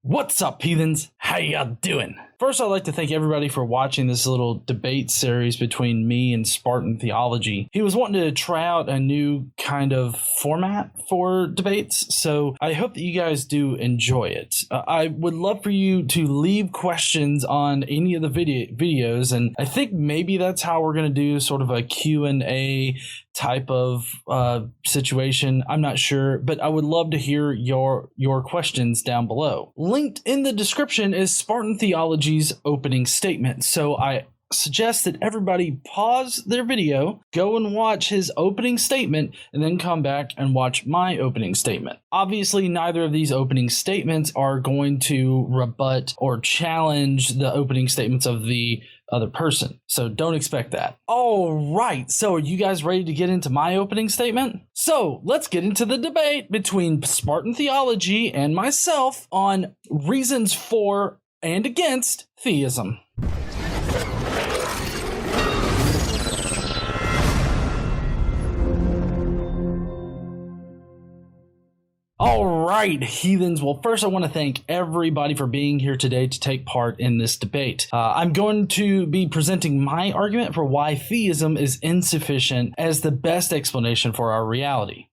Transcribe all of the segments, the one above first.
What's up, heathens? How y'all doing? First, I'd like to thank everybody for watching this little debate series between me and Spartan Theology. He was wanting to try out a new kind of format for debates, so I hope that you guys do enjoy it. I would love for you to leave questions on any of the videos, and I think maybe that's how we're going to do sort of a Q&A type of situation. I'm not sure, but I would love to hear your questions down below. Linked in the description is Spartan Theology's opening statement. So I suggest that everybody pause their video, go and watch his opening statement, and then come back and watch my opening statement. Obviously, neither of these opening statements are going to rebut or challenge the opening statements of the other person. So don't expect that. All right. So are you guys ready to get into my opening statement? So let's get into the debate between Spartan Theology and myself on reasons for and against theism. All right, heathens. Well, first I want to thank everybody for being here today to take part in this debate. I'm going to be presenting my argument for why theism is insufficient as the best explanation for our reality.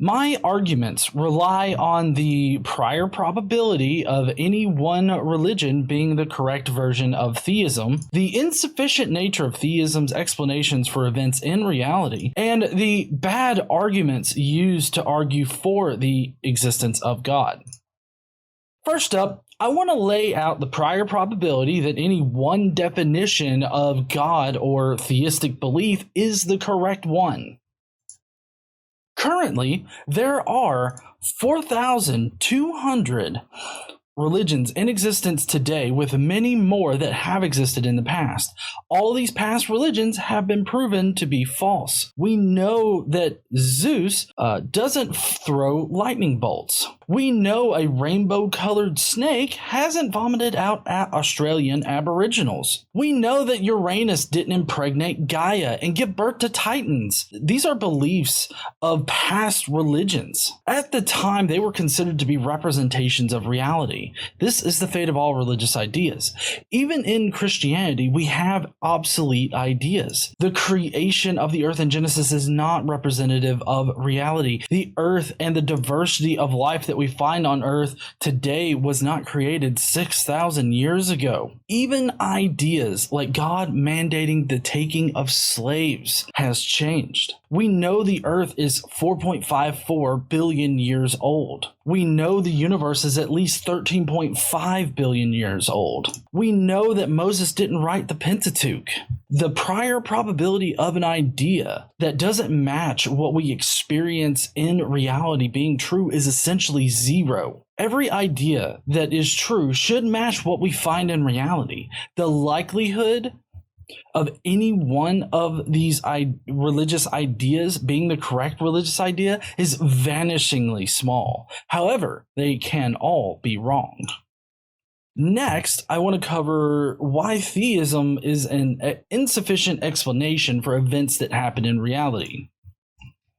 My arguments rely on the prior probability of any one religion being the correct version of theism, the insufficient nature of theism's explanations for events in reality, and the bad arguments used to argue for the existence of God. First up, I want to lay out the prior probability that any one definition of God or theistic belief is the correct one. Currently, there are 4,200 religions in existence today, with many more that have existed in the past. All these past religions have been proven to be false. We know that Zeus doesn't throw lightning bolts. We know a rainbow-colored snake hasn't vomited out at Australian Aboriginals. We know that Uranus didn't impregnate Gaia and give birth to Titans. These are beliefs of past religions. At the time, they were considered to be representations of reality. This is the fate of all religious ideas. Even in Christianity, we have obsolete ideas. The creation of the earth in Genesis is not representative of reality. The earth and the diversity of life that we find on earth today was not created 6,000 years ago. Even ideas like God mandating the taking of slaves has changed. We know the earth is 4.54 billion years old. We know the universe is at least 13.5 billion years old. We know that Moses didn't write the Pentateuch. The prior probability of an idea that doesn't match what we experience in reality being true is essentially zero. Every idea that is true should match what we find in reality. The likelihood of any one of these religious ideas being the correct religious idea is vanishingly small. However, they can all be wrong. Next, I want to cover why theism is an insufficient explanation for events that happen in reality.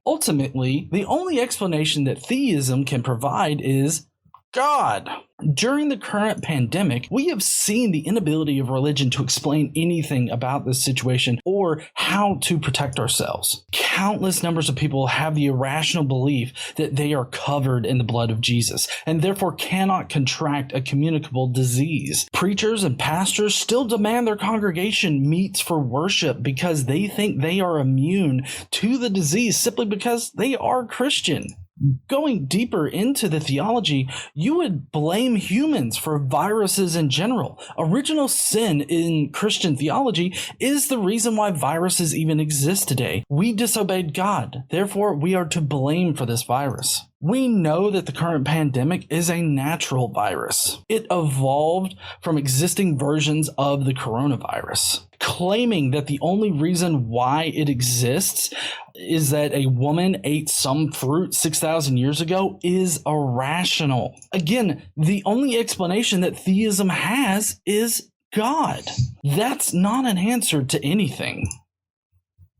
Ultimately, the only explanation that theism can provide is God. During the current pandemic, we have seen the inability of religion to explain anything about this situation or how to protect ourselves. Countless numbers of people have the irrational belief that they are covered in the blood of Jesus and therefore cannot contract a communicable disease. Preachers and pastors still demand their congregation meets for worship because they think they are immune to the disease simply because they are Christian. Going deeper into the theology, you would blame humans for viruses in general. Original sin in Christian theology is the reason why viruses even exist today. We disobeyed God, therefore we are to blame for this virus. We know that the current pandemic is a natural virus. It evolved from existing versions of the coronavirus. Claiming that the only reason why it exists is that a woman ate some fruit 6,000 years ago is irrational. Again, the only explanation that theism has is God. That's not an answer to anything.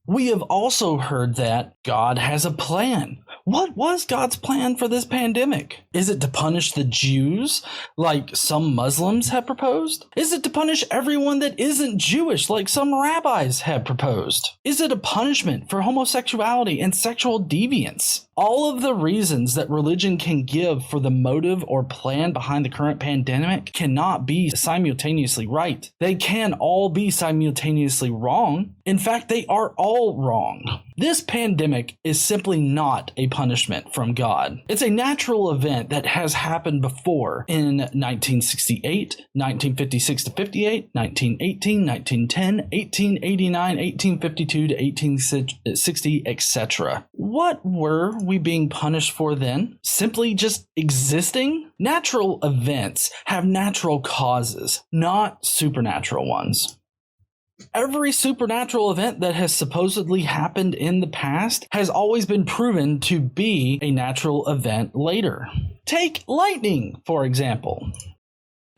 We have also heard that God has a plan. What was God's plan for this pandemic? Is it to punish the Jews, like some Muslims have proposed? Is it to punish everyone that isn't Jewish, like some rabbis have proposed? Is it a punishment for homosexuality and sexual deviance? All of the reasons that religion can give for the motive or plan behind the current pandemic cannot be simultaneously right. They can all be simultaneously wrong. In fact, they are all wrong. This pandemic is simply not a punishment from God. It's a natural event that has happened before in 1968, 1956 to 58, 1918, 1910, 1889, 1852 to 1860, etc. What were we being punished for then? Simply just existing? Natural events have natural causes, not supernatural ones. Every supernatural event that has supposedly happened in the past has always been proven to be a natural event later. Take lightning, for example.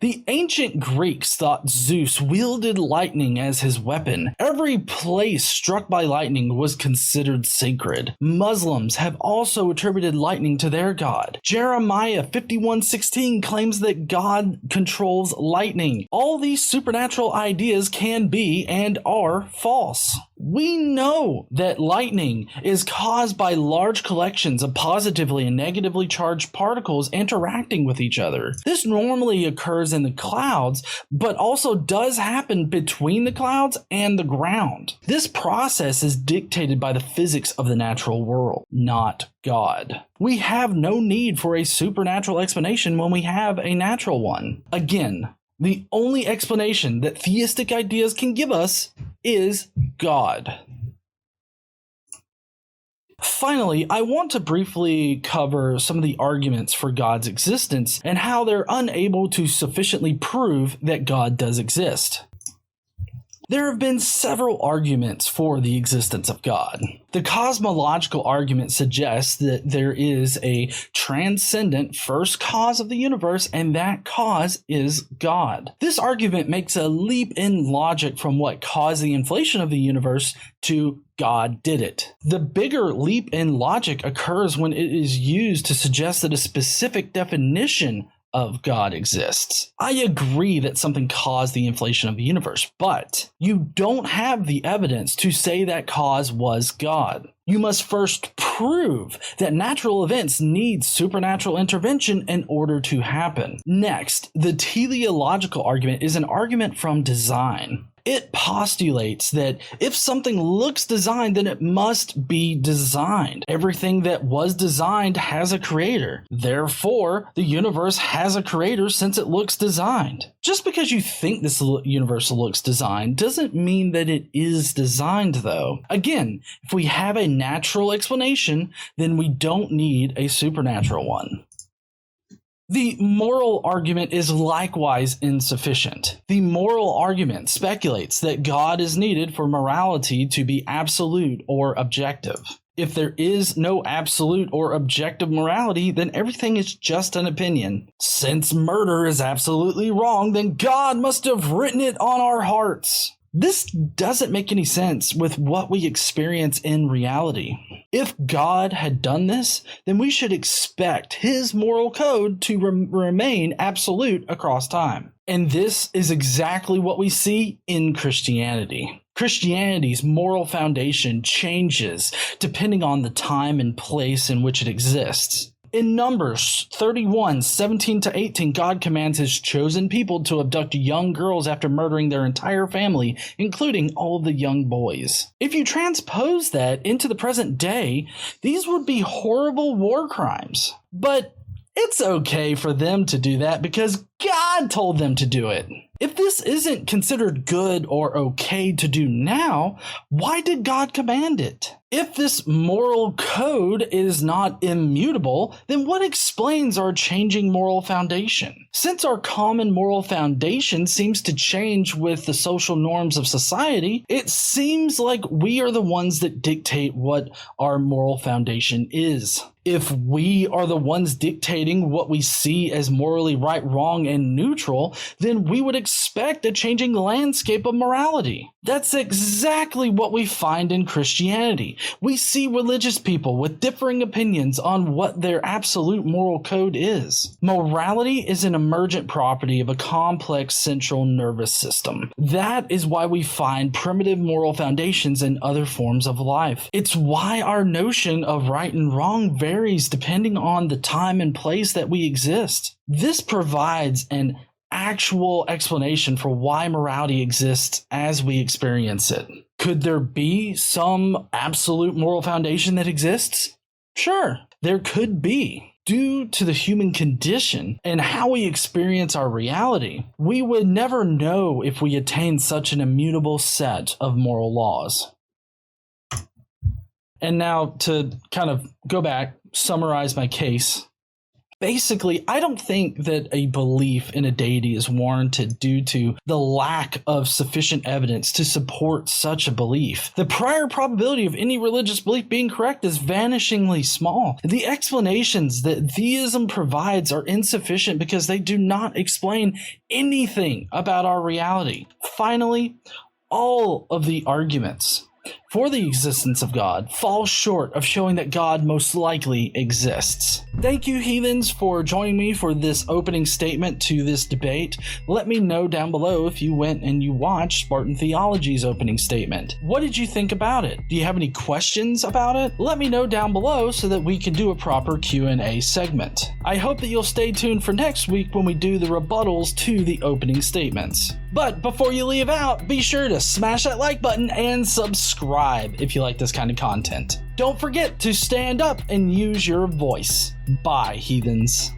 The ancient Greeks thought Zeus wielded lightning as his weapon. Every place struck by lightning was considered sacred. Muslims have also attributed lightning to their god. Jeremiah 51:16 claims that God controls lightning. All these supernatural ideas can be and are false. We know that lightning is caused by large collections of positively and negatively charged particles interacting with each other. This normally occurs in the clouds, but also does happen between the clouds and the ground. This process is dictated by the physics of the natural world, not God. We have no need for a supernatural explanation when we have a natural one. Again, the only explanation that theistic ideas can give us is God. Finally, I want to briefly cover some of the arguments for God's existence and how they're unable to sufficiently prove that God does exist. There have been several arguments for the existence of God. The cosmological argument suggests that there is a transcendent first cause of the universe, and that cause is God. This argument makes a leap in logic from what caused the inflation of the universe to God did it. The bigger leap in logic occurs when it is used to suggest that a specific definition of God exists. I agree that something caused the inflation of the universe, but you don't have the evidence to say that cause was God. You must first prove that natural events need supernatural intervention in order to happen. Next, the teleological argument is an argument from design. It postulates that if something looks designed, then it must be designed. Everything that was designed has a creator. Therefore, the universe has a creator since it looks designed. Just because you think this universe looks designed doesn't mean that it is designed, though. Again, if we have a natural explanation, then we don't need a supernatural one. The moral argument is likewise insufficient. The moral argument speculates that God is needed for morality to be absolute or objective. If there is no absolute or objective morality, then everything is just an opinion. Since murder is absolutely wrong, then God must have written it on our hearts. This doesn't make any sense with what we experience in reality. If God had done this, then we should expect his moral code to remain absolute across time. And this is exactly what we see in Christianity. Christianity's moral foundation changes depending on the time and place in which it exists. In Numbers 31:17-18, God commands his chosen people to abduct young girls after murdering their entire family, including all the young boys. If you transpose that into the present day, these would be horrible war crimes. But it's okay for them to do that because God told them to do it. If this isn't considered good or okay to do now, why did God command it? If this moral code is not immutable, then what explains our changing moral foundation? Since our common moral foundation seems to change with the social norms of society, it seems like we are the ones that dictate what our moral foundation is. If we are the ones dictating what we see as morally right, wrong, and neutral, then we would expect expect a changing landscape of morality. That's exactly what we find in Christianity. We see religious people with differing opinions on what their absolute moral code is. Morality is an emergent property of a complex central nervous system. That is why we find primitive moral foundations in other forms of life. It's why our notion of right and wrong varies depending on the time and place that we exist. This provides an actual explanation for why morality exists as we experience it. Could there be some absolute moral foundation that exists? Sure, there could be. Due to the human condition and how we experience our reality, we would never know if we attained such an immutable set of moral laws. And now to kind of go back, summarize my case. Basically, I don't think that a belief in a deity is warranted due to the lack of sufficient evidence to support such a belief. The prior probability of any religious belief being correct is vanishingly small. The explanations that theism provides are insufficient because they do not explain anything about our reality. Finally, all of the arguments for the existence of God fall short of showing that God most likely exists. Thank you, heathens, for joining me for this opening statement to this debate. Let me know down below if you went and you watched Spartan Theology's opening statement. What did you think about it? Do you have any questions about it? Let me know down below so that we can do a proper Q&A segment. I hope that you'll stay tuned for next week when we do the rebuttals to the opening statements. But before you leave out, be sure to smash that like button and subscribe if you like this kind of content. Don't forget to stand up and use your voice. Bye, heathens.